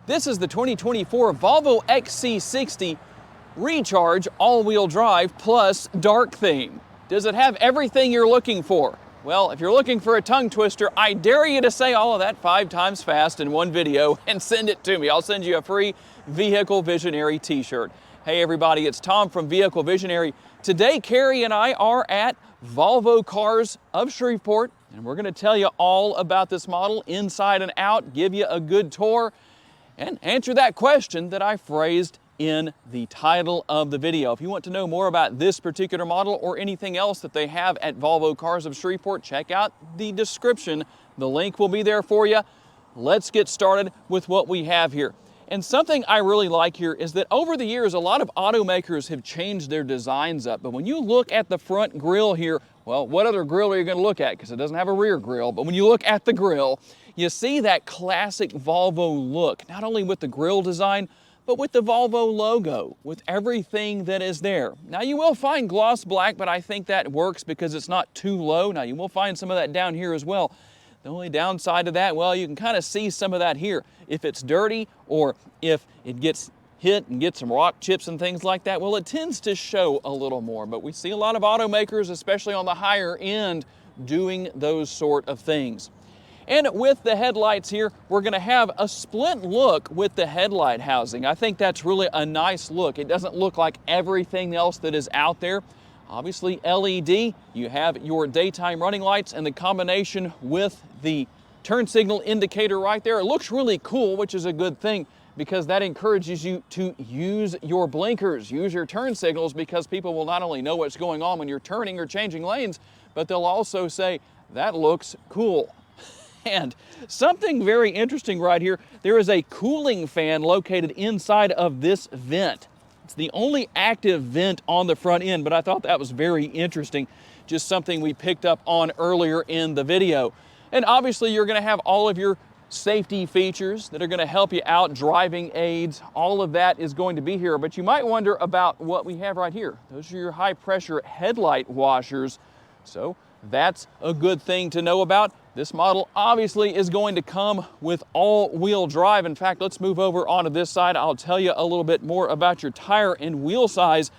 This is the 2024 Volvo XC60 Recharge all-wheel drive plus dark theme. Does it have everything you're looking for? Well, if you're looking for a tongue twister, I dare you to say all of that 5 times fast in one video and send it to me. I'll send you a free Vehicle Visionary t-shirt. Hey everybody, it's Tom from Vehicle Visionary. Today, Carrie and I are at Volvo Cars of Shreveport, and we're going to tell you all about this model inside and out, give you a good tour, and answer that question that I phrased in the title of the video. If you want to know more about this particular model or anything else that they have at Volvo Cars of Shreveport, check out the description. The link will be there for you. Let's get started with what we have here. And something I really like here is that over the years, a lot of automakers have changed their designs up. But when you look at the front grille here, well, what other grille are you going to look at? Because it doesn't have a rear grille. But when you look at the grille, you see that classic Volvo look, not only with the grille design, but with the Volvo logo, with everything that is there. Now you will find gloss black, but I think that works because it's not too low. Now you will find some of that down here as well. The only downside to that, well, you can kind of see some of that here. If it's dirty or if it gets hit and gets some rock chips and things like that, well, it tends to show a little more. But we see a lot of automakers, especially on the higher end, doing those sort of things. And with the headlights here, we're going to have a split look with the headlight housing. I think that's really a nice look. It doesn't look like everything else that is out there. Obviously LED, you have your daytime running lights, and the combination with the turn signal indicator right there. It looks really cool, which is a good thing because that encourages you to use your blinkers, use your turn signals, because people will not only know what's going on when you're turning or changing lanes, but they'll also say, that looks cool. And something very interesting right here, there is a cooling fan located inside of this vent. It's the only active vent on the front end, but I thought that was very interesting. Just something we picked up on earlier in the video. And obviously you're going to have all of your safety features that are going to help you out, driving aids, all of that is going to be here. But you might wonder about what we have right here. Those are your high pressure headlight washers. So that's a good thing to know about. This model obviously is going to come with all-wheel drive. In fact, let's move over onto this side. I'll tell you a little bit more about your tire and wheel size.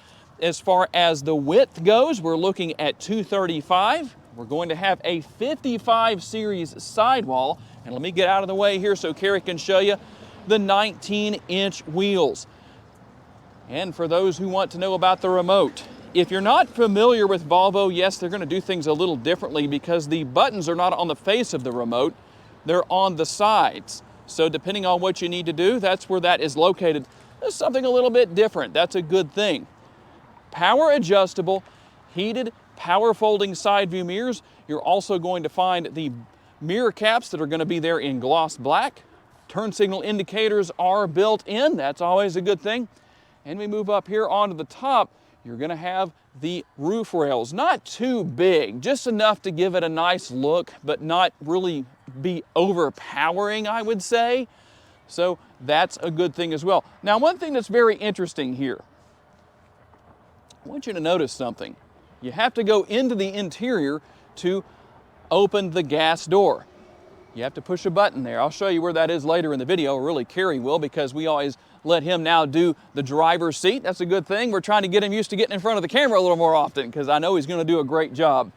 As far as the width goes, we're looking at 235. We're going to have a 55 series sidewall. And let me get out of the way here so Carrie can show you the 19-inch wheels. And for those who want to know about the remote, if you're not familiar with Volvo, yes, they're going to do things a little differently because the buttons are not on the face of the remote, they're on the sides. So depending on what you need to do, that's where that is located. There's something a little bit different. That's a good thing. Power adjustable, heated, power folding side view mirrors. You're also going to find the mirror caps that are going to be there in gloss black. Turn signal indicators are built in. That's always a good thing. And we move up here onto the top. You're going to have the roof rails, not too big, just enough to give it a nice look, but not really be overpowering, I would say. So that's a good thing as well. Now, one thing that's very interesting here, I want you to notice something. You have to go into the interior to open the gas door. You have to push a button there. I'll show you where that is later in the video, or really Carrie will, because we always let him now do the driver's seat. That's a good thing. We're trying to get him used to getting in front of the camera a little more often because I know he's going to do a great job.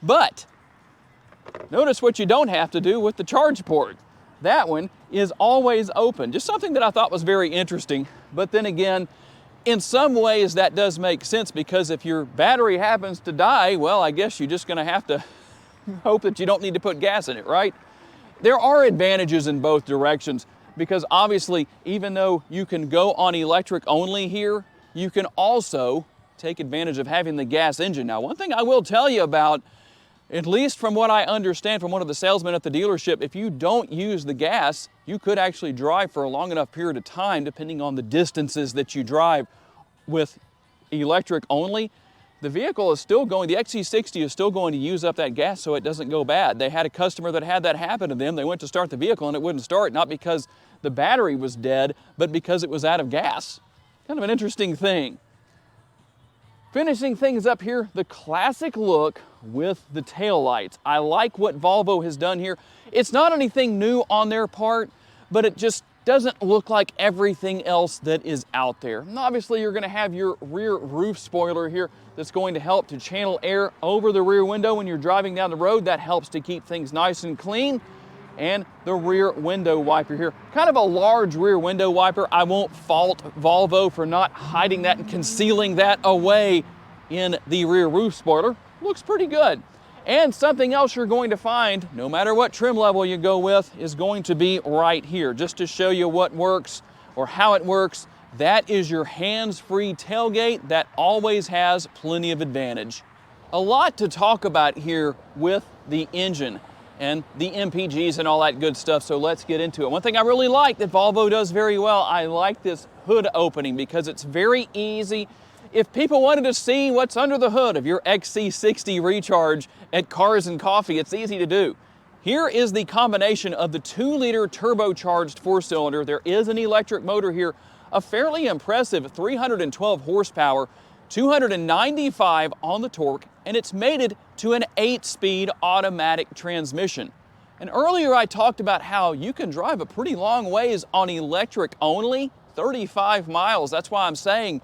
But notice what you don't have to do with the charge port. That one is always open. Just something that I thought was very interesting. But then again, in some ways that does make sense because if your battery happens to die, well, I guess you're just going to have to hope that you don't need to put gas in it, right? There are advantages in both directions. Because obviously, even though you can go on electric only here, you can also take advantage of having the gas engine. Now, one thing I will tell you about, at least from what I understand from one of the salesmen at the dealership, if you don't use the gas, you could actually drive for a long enough period of time, depending on the distances that you drive with electric only. The vehicle is still going, the XC60 is still going to use up that gas so it doesn't go bad. They had a customer that had that happen to them. They went to start the vehicle and it wouldn't start, not because the battery was dead, but because it was out of gas. Kind of an interesting thing. Finishing things up here, the classic look with the taillights. I like what Volvo has done here. It's not anything new on their part, but it just doesn't look like everything else that is out there. And obviously, you're going to have your rear roof spoiler here that's going to help to channel air over the rear window when you're driving down the road. That helps to keep things nice and clean. And the rear window wiper here, kind of a large rear window wiper. I won't fault Volvo for not hiding that and concealing that away in the rear roof spoiler. Looks pretty good. And something else you're going to find, no matter what trim level you go with, is going to be right here. Just to show you what works or how it works, that is your hands-free tailgate that always has plenty of advantage. A lot to talk about here with the engine and the MPGs and all that good stuff, so let's get into it. One thing I really like that Volvo does very well, I like this hood opening because it's very easy. If people wanted to see what's under the hood of your XC60 Recharge at Cars and Coffee, it's easy to do. Here is the combination of the 2-liter turbocharged 4-cylinder. There is an electric motor here, a fairly impressive 312 horsepower, 295 on the torque, and it's mated to an 8-speed automatic transmission. And earlier I talked about how you can drive a pretty long ways on electric only, 35 miles. That's why I'm saying,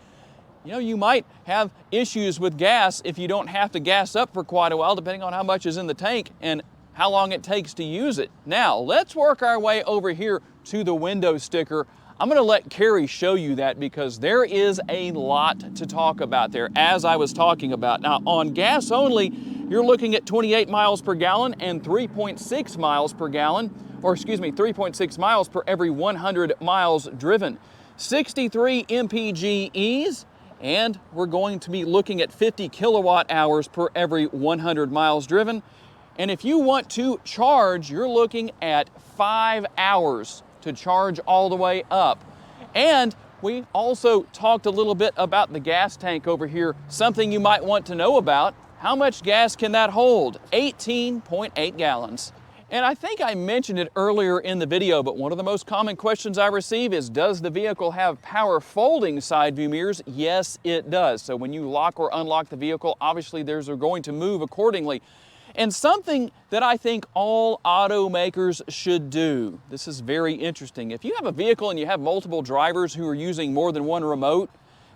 you know, you might have issues with gas if you don't have to gas up for quite a while, depending on how much is in the tank and how long it takes to use it. Now, let's work our way over here to the window sticker. I'm going to let Carrie show you that because there is a lot to talk about there, as I was talking about. Now, on gas only, you're looking at 28 miles per gallon and 3.6 miles per gallon, or excuse me, 3.6 miles per every 100 miles driven. 63 MPGs. And we're going to be looking at 50 kilowatt hours per every 100 miles driven. And if you want to charge, you're looking at 5 hours to charge all the way up. And we also talked a little bit about the gas tank over here, something you might want to know about. How much gas can that hold? 18.8 gallons. And I think I mentioned it earlier in the video, but one of the most common questions I receive is, does the vehicle have power folding side view mirrors? Yes, it does. So when you lock or unlock the vehicle, obviously theirs are going to move accordingly. And something that I think all automakers should do, this is very interesting. If you have a vehicle and you have multiple drivers who are using more than one remote,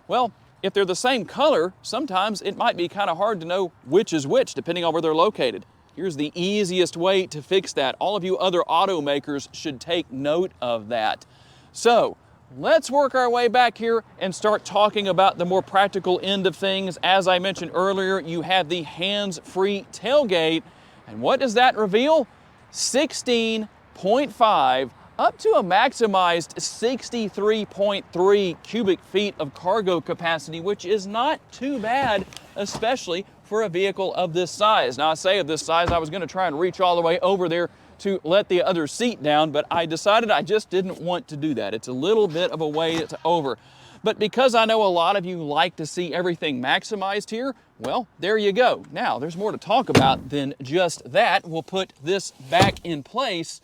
well, if they're the same color, sometimes it might be kind of hard to know which is which, depending on where they're located. Here's the easiest way to fix that. All of you other automakers should take note of that. So let's work our way back here and start talking about the more practical end of things. As I mentioned earlier, you have the hands-free tailgate. And what does that reveal? 16.5 up to a maximized 63.3 cubic feet of cargo capacity, which is not too bad, especially for a vehicle of this size. Now, I say of this size, I was going to try and reach all the way over there to let the other seat down, but I decided I just didn't want to do that. It's a little bit of a way over. But because I know a lot of you like to see everything maximized here, well, there you go. Now, there's more to talk about than just that. We'll put this back in place,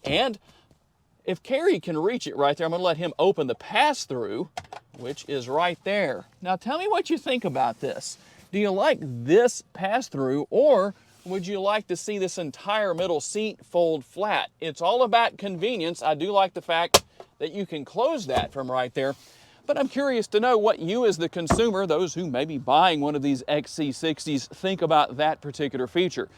and if Carrie can reach it right there, I'm going to let him open the pass-through, which is right there. Now, tell me what you think about this. Do you like this pass-through, or would you like to see this entire middle seat fold flat? It's all about convenience. I do like the fact that you can close that from right there, but I'm curious to know what you as the consumer, those who may be buying one of these XC60s, think about that particular feature.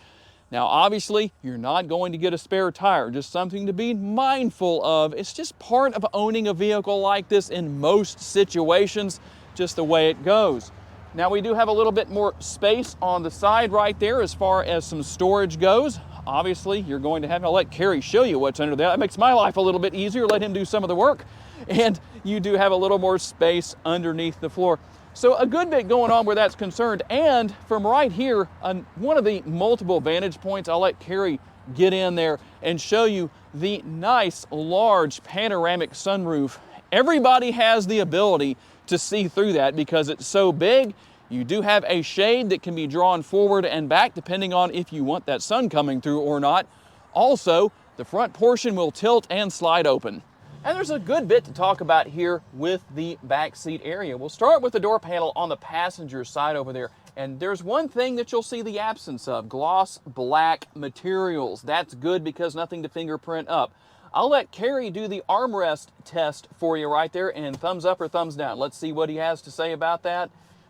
Now, obviously, you're not going to get a spare tire, just something to be mindful of. It's just part of owning a vehicle like this in most situations, just the way it goes. Now, we do have a little bit more space on the side right there as far as some storage goes. Obviously, you're going to have, I'll let Carrie show you what's under there. That makes my life a little bit easier, let him do some of the work. And you do have a little more space underneath the floor. So a good bit going on where that's concerned. And from right here, on one of the multiple vantage points, I'll let Carrie get in there and show you the nice, large panoramic sunroof. Everybody has the ability to see through that because it's so big. You do have a shade that can be drawn forward and back depending on if you want that sun coming through or not. Also, the front portion will tilt and slide open. And there's a good bit to talk about here with the back seat area. We'll start with the door panel on the passenger side over there. And there's one thing that you'll see the absence of: gloss black materials. That's good because nothing to fingerprint up. I'll let Kerry do the armrest test for you right there, and thumbs up or thumbs down. Let's see what he has to say about that.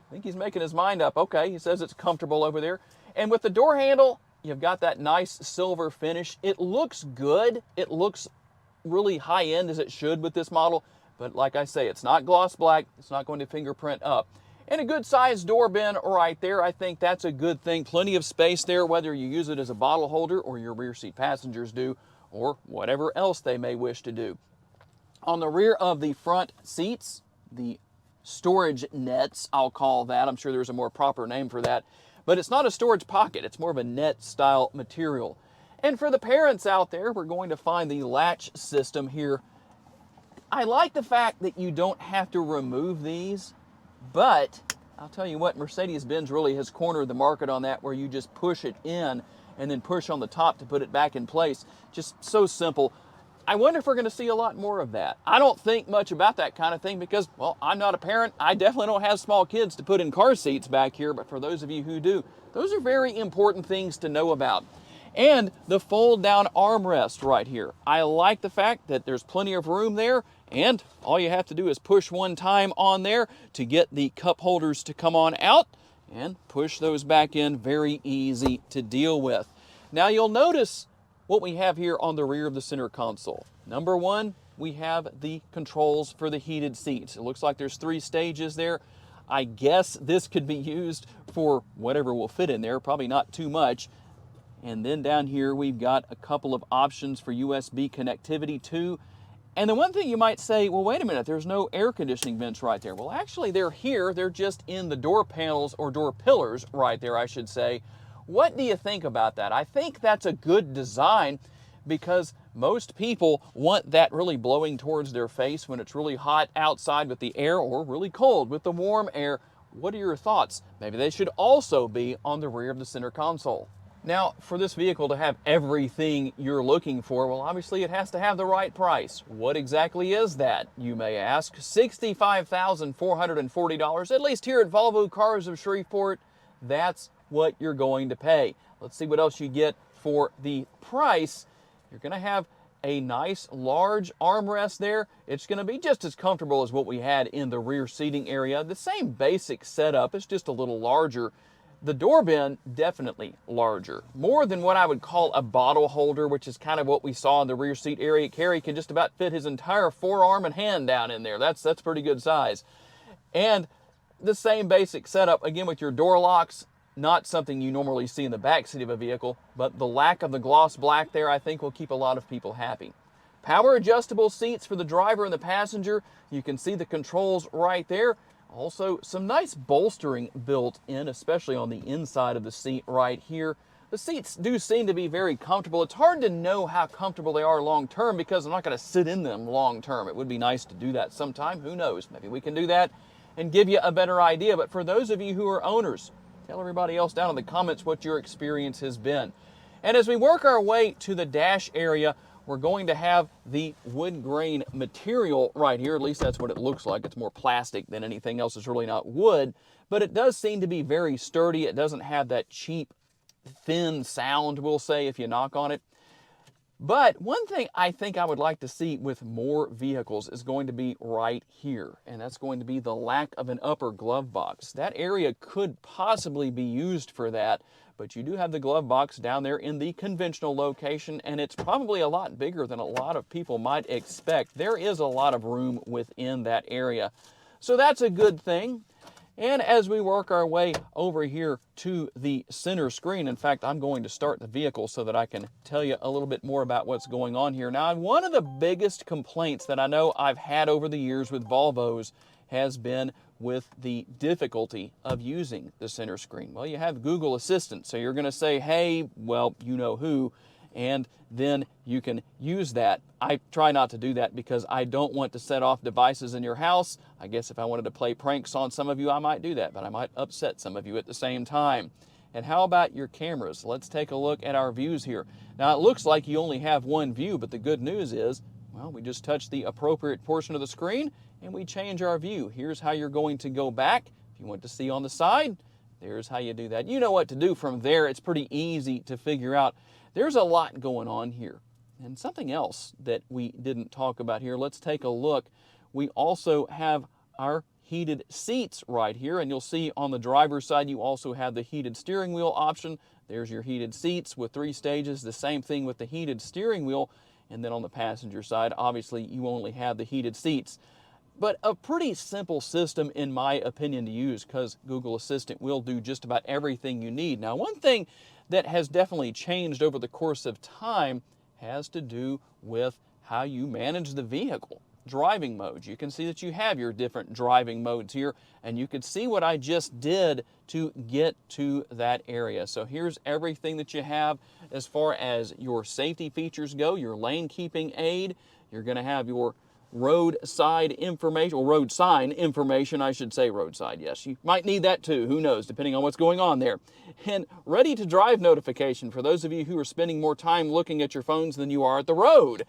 I think he's making his mind up. Okay, he says it's comfortable over there. And with the door handle, you've got that nice silver finish. It looks good. It looks really high-end, as it should with this model. But like I say, it's not gloss black. It's not going to fingerprint up. And a good-sized door bin right there. I think that's a good thing. Plenty of space there, whether you use it as a bottle holder or your rear seat passengers do, or whatever else they may wish to do. On the rear of the front seats, the storage nets, I'll call that. I'm sure there's a more proper name for that. But it's not a storage pocket. It's more of a net style material. And for the parents out there, we're going to find the latch system here. I like the fact that you don't have to remove these, but I'll tell you what, Mercedes-Benz really has cornered the market on that, where you just push it in and then push on the top to put it back in place. Just so simple. I wonder if we're going to see a lot more of that. I don't think much about that kind of thing because, well, I'm not a parent. I definitely don't have small kids to put in car seats back here, but for those of you who do, those are very important things to know about. And the fold-down armrest right here. I like the fact that there's plenty of room there, and all you have to do is push one time on there to get the cup holders to come on out and push those back in. Very easy to deal with. Now you'll notice what we have here on the rear of the center console. Number one, we have the controls for the heated seats. It looks like there's 3 stages there. I guess this could be used for whatever will fit in there, probably not too much. And then down here, we've got a couple of options for USB connectivity too. And the one thing you might say, well, wait a minute, there's no air conditioning vents right there. Well, actually they're here. They're just in the door panels, or door pillars right there, I should say. What do you think about that? I think that's a good design because most people want that really blowing towards their face when it's really hot outside with the air, or really cold with the warm air. What are your thoughts? Maybe they should also be on the rear of the center console. Now, for this vehicle to have everything you're looking for, well, obviously it has to have the right price. What exactly is that, you may ask? $65,440, at least here at Volvo Cars of Shreveport. That's what you're going to pay. Let's see what else you get for the price. You're going to have a nice large armrest there. It's going to be just as comfortable as what we had in the rear seating area. The same basic setup, it's just a little larger. The door bin, definitely larger. More than what I would call a bottle holder, which is kind of what we saw in the rear seat area. Kerry can just about fit his entire forearm and hand down in there. That's pretty good size. And the same basic setup, again, with your door locks. Not something you normally see in the back seat of a vehicle, but the lack of the gloss black there, I think, will keep a lot of people happy. Power adjustable seats for the driver and the passenger. You can see the controls right there. Also, some nice bolstering built in, especially on the inside of the seat right here. The seats do seem to be very comfortable. It's hard to know how comfortable they are long term because I'm not going to sit in them long term. It would be nice to do that sometime. Who knows? Maybe we can do that and give you a better idea. But for those of you who are owners, tell everybody else down in the comments what your experience has been. And as we work our way to the dash area, we're going to have the wood grain material right here. At least that's what it looks like. It's more plastic than anything else. It's really not wood, but it does seem to be very sturdy. It doesn't have that cheap, thin sound, we'll say, if you knock on it. But one thing I think I would like to see with more vehicles is going to be right here, and that's going to be the lack of an upper glove box. That area could possibly be used for that, but you do have the glove box down there in the conventional location, and it's probably a lot bigger than a lot of people might expect. There is a lot of room within that area, so that's a good thing. And as we work our way over here to the center screen, in fact, I'm going to start the vehicle so that I can tell you a little bit more about what's going on here. Now, one of the biggest complaints that I know I've had over the years with Volvos has been with the difficulty of using the center screen. Well, you have Google Assistant, so you're going to say, hey, well, you know who, and then you can use that. I try not to do that because I don't want to set off devices in your house. I guess if I wanted to play pranks on some of you, I might do that, but I might upset some of you at the same time. And how about your cameras? Let's take a look at our views here. Now, it looks like you only have one view, but the good news is, well, we just touch the appropriate portion of the screen and we change our view. Here's how you're going to go back. If you want to see on the side, there's how you do that. You know what to do from there. It's pretty easy to figure out. There's a lot going on here. And something else that we didn't talk about here, let's take a look. We also have our heated seats right here, and you'll see on the driver's side you also have the heated steering wheel option. There's your heated seats with 3 stages, the same thing with the heated steering wheel. And then on the passenger side, obviously you only have the heated seats. But a pretty simple system in my opinion to use, because Google Assistant will do just about everything you need. Now, one thing that has definitely changed over the course of time has to do with how you manage the vehicle. Driving modes. You can see that you have your different driving modes here, and you can see what I just did to get to that area. So here's everything that you have as far as your safety features go, your lane keeping aid. You're going to have your roadside information, or road sign information, I should say. Roadside, yes, you might need that too, who knows, depending on what's going on there. And ready to drive notification for those of you who are spending more time looking at your phones than you are at the road.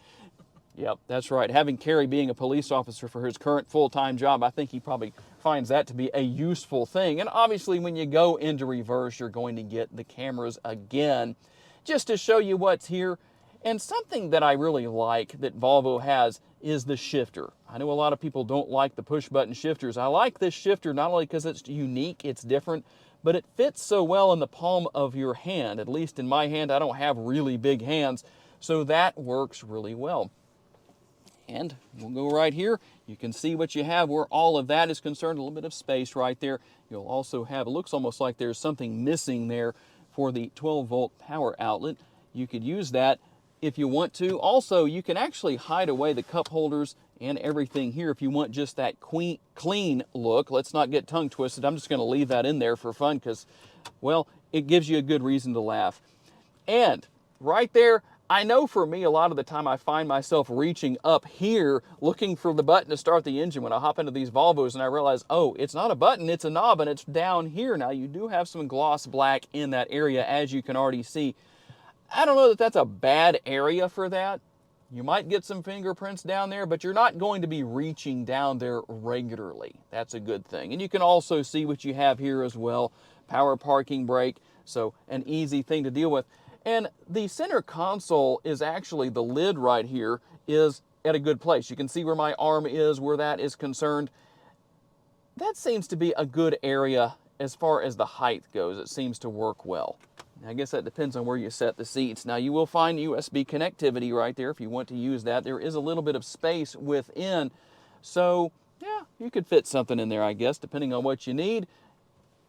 Yep, that's right. Having Kerry being a police officer for his current full-time job, I think he probably finds that to be a useful thing. And obviously when you go into reverse, you're going to get the cameras again, just to show you what's here. And something that I really like that Volvo has is the shifter. I know a lot of people don't like the push-button shifters. I like this shifter not only because it's unique, it's different, but it fits so well in the palm of your hand. At least in my hand, I don't have really big hands, so that works really well. And we'll go right here. You can see what you have where all of that is concerned, a little bit of space right there. You'll also have, it looks almost like there's something missing there for the 12-volt power outlet. You could use that if you want to. Also, you can actually hide away the cup holders and everything here if you want just that clean look. Let's not get tongue twisted. I'm just going to leave that in there for fun because, well, it gives you a good reason to laugh. And right there, I know for me, a lot of the time I find myself reaching up here looking for the button to start the engine when I hop into these Volvos, and I realize, oh, it's not a button, it's a knob, and it's down here. Now, you do have some gloss black in that area, as you can already see. I don't know that that's a bad area for that. You might get some fingerprints down there, but you're not going to be reaching down there regularly. That's a good thing. And you can also see what you have here as well. Power parking brake, so an easy thing to deal with. And the center console is actually, the lid right here is at a good place. You can see where my arm is, where that is concerned. That seems to be a good area as far as the height goes. It seems to work well. I guess that depends on where you set the seats. Now, you will find USB connectivity right there if you want to use that. There is a little bit of space within. So, yeah, you could fit something in there, I guess, depending on what you need.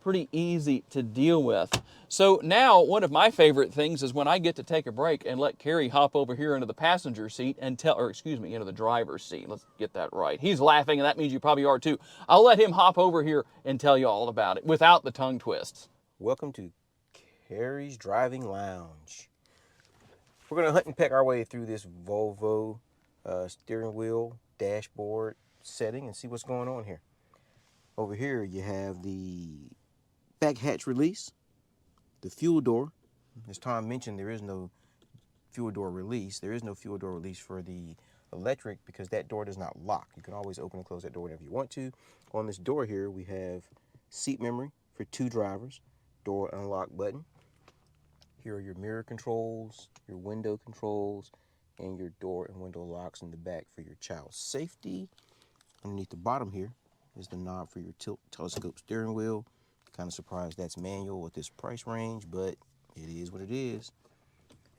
Pretty easy to deal with. So now, one of my favorite things is when I get to take a break and let Kerry hop over here into the passenger seat and into the driver's seat. Let's get that right. He's laughing, and that means you probably are too. I'll let him hop over here and tell you all about it without the tongue twists. Welcome to Kerry's Driving Lounge. We're going to hunt and peck our way through this Volvo steering wheel dashboard setting and see what's going on here. Over here you have the back hatch release, the fuel door. As Tom mentioned, there is no fuel door release. There is no fuel door release for the electric because that door does not lock. You can always open and close that door whenever you want to. On this door here, we have seat memory for 2 drivers, door unlock button. Here are your mirror controls, your window controls, and your door and window locks in the back for your child's safety. Underneath the bottom here is the knob for your tilt telescope steering wheel. Kind of surprised that's manual with this price range, but it is what it is.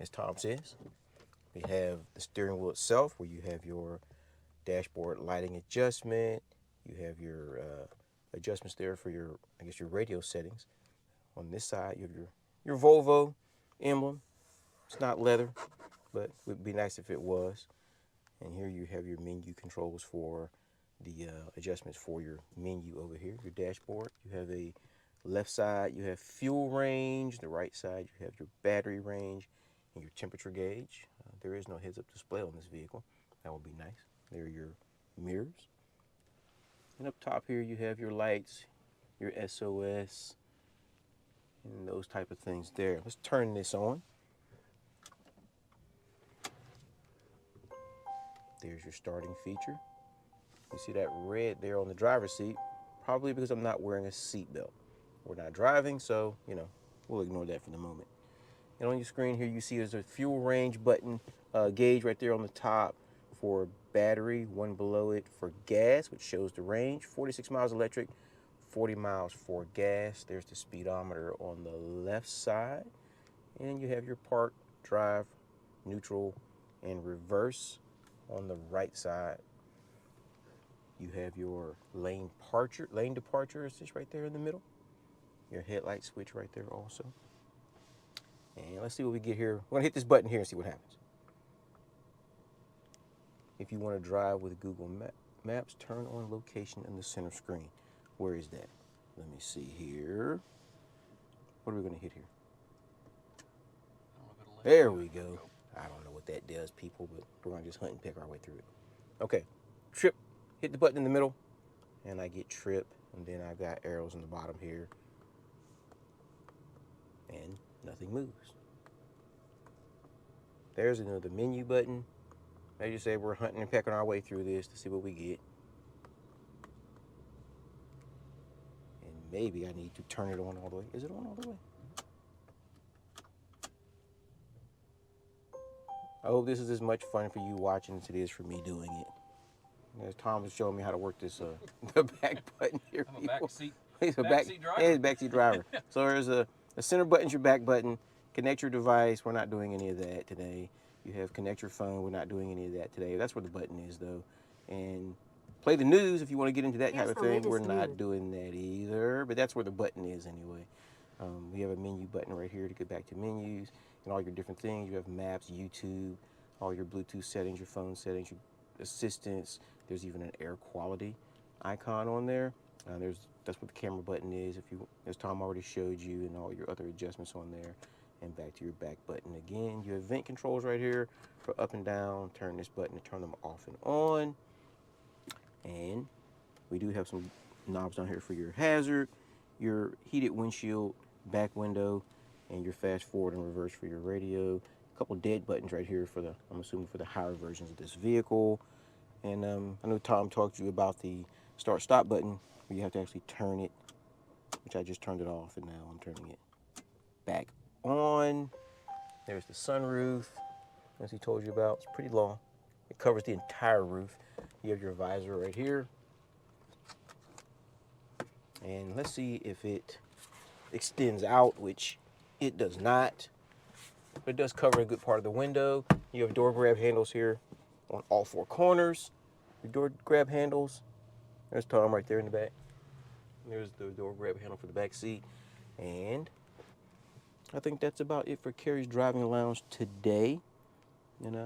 As Tom says, we have the steering wheel itself where you have your dashboard lighting adjustment. You have your adjustments there for your, your radio settings. On this side, you have your Volvo emblem. It's not leather, but it would be nice if it was. And here you have your menu controls for the adjustments for your menu over here, your dashboard. You have a left side, you have fuel range. The right side, you have your battery range and your temperature gauge. There is no heads-up display on this vehicle. That would be nice. There are your mirrors. And up top here, you have your lights, your SOS, and those type of things there. Let's turn this on. There's your starting feature. You see that red there on the driver's seat, probably because I'm not wearing a seat belt. We're not driving, so, we'll ignore that for the moment. And on your screen here, you see there's a fuel range button, gauge right there on the top for battery, one below it for gas, which shows the range, 46 miles electric, 40 miles for gas. There's the speedometer on the left side. And you have your park, drive, neutral, and reverse on the right side. You have your lane departure is just right there in the middle. Your headlight switch right there also. And let's see what we get here. We're gonna hit this button here and see what happens. If you want to drive with Google Maps, turn on location in the center screen. Where is that? Let me see here. What are we gonna hit here? There we go. I don't know what that does, people, but we're gonna just hunt and pick our way through it. Okay, trip, hit the button in the middle, and I get trip, and then I got arrows in the bottom here, and nothing moves. There's another menu button. As you say, we're hunting and pecking our way through this to see what we get. And maybe I need to turn it on all the way. Is it on all the way? I hope this is as much fun for you watching as it is for me doing it. As Tom was showing me how to work this, the back button here. I'm a backseat driver. Yeah, he's a backseat driver. So there's a center button's your back button. Connect your device. We're not doing any of that today. You have connect your phone. We're not doing any of that today. That's where the button is, though. And play the news if you want to get into that kind of thing. We're not doing that either, but that's where the button is anyway. We have a menu button right here to get back to menus and all your different things. You have maps, YouTube, all your Bluetooth settings, your phone settings, your assistants. There's even an air quality icon on there. That's what the camera button is. As Tom already showed you, and all your other adjustments on there. And back to your back button again. You have vent controls right here for up and down. Turn this button to turn them off and on. And we do have some knobs down here for your hazard, your heated windshield, back window, and your fast forward and reverse for your radio. A couple dead buttons right here for I'm assuming for the higher versions of this vehicle. And I know Tom talked to you about the start stop button where you have to actually turn it, which I just turned it off, and now I'm turning it back on. There's the sunroof, as he told you about. It's pretty long. It covers the entire roof. You have your visor right here. And let's see if it extends out, which it does not. But it does cover a good part of the window. You have door grab handles here on all four corners. Your door grab handles. There's Tom right there in the back. There's the door grab handle for the back seat. And I think that's about it for Carrie's Driving Lounge today. And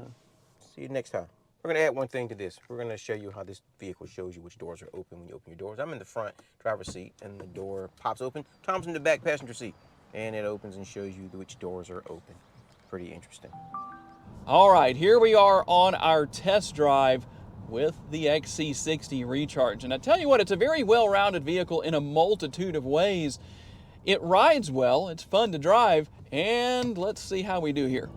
see you next time. We're going to add one thing to this. We're going to show you how this vehicle shows you which doors are open when you open your doors. I'm in the front driver's seat, and the door pops open. Tom's in the back passenger seat, and it opens and shows you which doors are open. Pretty interesting. All right, here we are on our test drive with the XC60 Recharge. And I tell you what, it's a very well-rounded vehicle in a multitude of ways. It rides well, it's fun to drive, and let's see how we do here.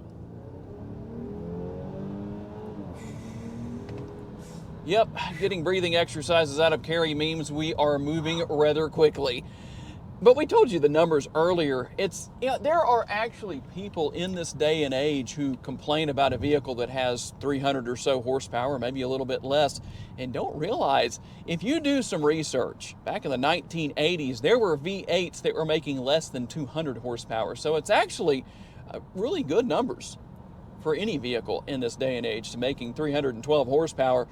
Yep, getting breathing exercises out of Carrie means we are moving rather quickly. But we told you the numbers earlier. There are actually people in this day and age who complain about a vehicle that has 300 or so horsepower, maybe a little bit less, and don't realize if you do some research, back in the 1980s, there were V8s that were making less than 200 horsepower. So it's actually really good numbers for any vehicle in this day and age to making 312 horsepower.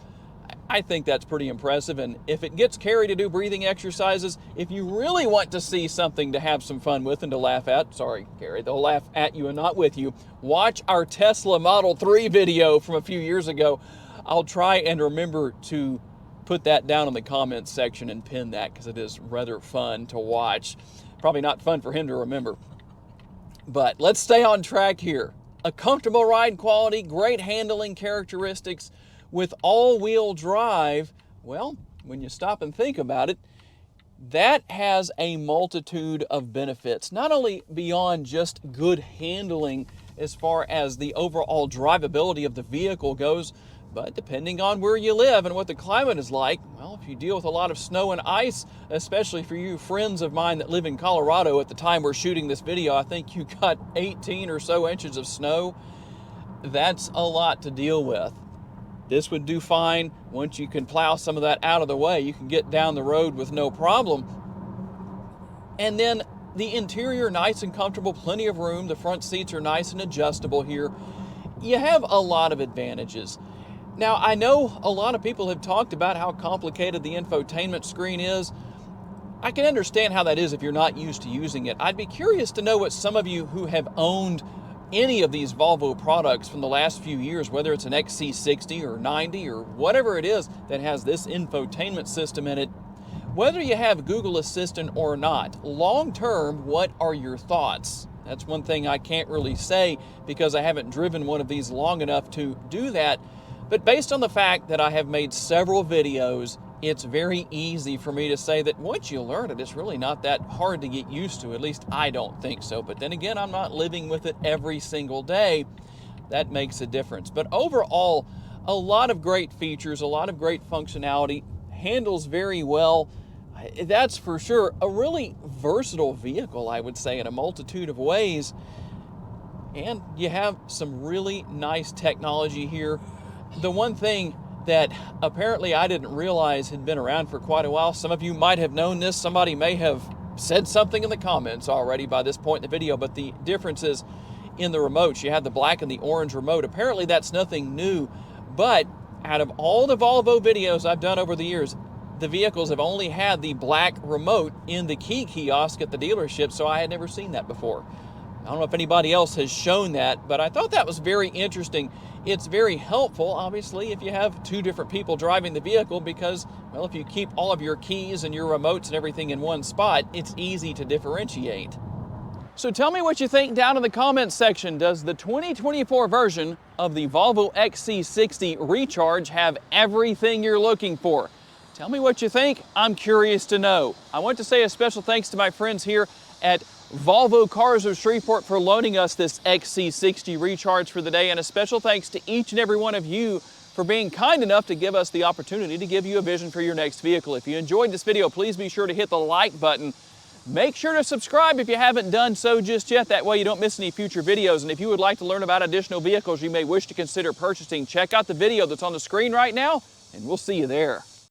I think that's pretty impressive, and if it gets Carrie to do breathing exercises, if you really want to see something to have some fun with and to laugh at, sorry Carrie, they'll laugh at you and not with you, watch our Tesla Model 3 video from a few years ago. I'll try and remember to put that down in the comments section and pin that, because it is rather fun to watch. Probably not fun for him to remember. But let's stay on track here. A comfortable ride quality, great handling characteristics, with all-wheel drive. Well, when you stop and think about it, that has a multitude of benefits, not only beyond just good handling as far as the overall drivability of the vehicle goes, But depending on where you live and what the climate is like, well, if you deal with a lot of snow and ice, especially for you friends of mine that live in Colorado at the time we're shooting this video, I think you got 18 or so inches of snow. That's a lot to deal with. This would do fine. Once you can plow some of that out of the way, you can get down the road with no problem. And then the interior, nice and comfortable, plenty of room. The front seats are nice and adjustable here. You have a lot of advantages. Now, I know a lot of people have talked about how complicated the infotainment screen is. I can understand how that is if you're not used to using it. I'd be curious to know what some of you who have owned any of these Volvo products from the last few years, whether it's an XC60 or 90 or whatever it is that has this infotainment system in it, whether you have Google Assistant or not, long term, what are your thoughts? That's one thing I can't really say because I haven't driven one of these long enough to do that. But based on the fact that I have made several videos, it's very easy for me to say that once you learn it, it's really not that hard to get used to. At least I don't think so. But then again, I'm not living with it every single day. That makes a difference. But overall, a lot of great features, a lot of great functionality, handles very well. That's for sure. A really versatile vehicle, I would say, in a multitude of ways. And you have some really nice technology here. The one thing that apparently I didn't realize had been around for quite a while, some of you might have known this, somebody may have said something in the comments already by this point in the video, but the differences in the remotes. You have the black and the orange remote. Apparently that's nothing new, but out of all the Volvo videos I've done over the years, the vehicles have only had the black remote in the key kiosk at the dealership, so I had never seen that before. I don't know if anybody else has shown that, but I thought that was very interesting. It's very helpful, obviously, if you have two different people driving the vehicle because, well, if you keep all of your keys and your remotes and everything in one spot, it's easy to differentiate. So tell me what you think down in the comments section. Does the 2024 version of the Volvo XC60 Recharge have everything you're looking for? Tell me what you think. I'm curious to know. I want to say a special thanks to my friends here at Volvo Cars of Shreveport for loaning us this XC60 Recharge for the day, and a special thanks to each and every one of you for being kind enough to give us the opportunity to give you a vision for your next vehicle. If you enjoyed this video, please be sure to hit the like button. Make sure to subscribe if you haven't done so just yet. That way you don't miss any future videos. And if you would like to learn about additional vehicles you may wish to consider purchasing, check out the video that's on the screen right now, and we'll see you there.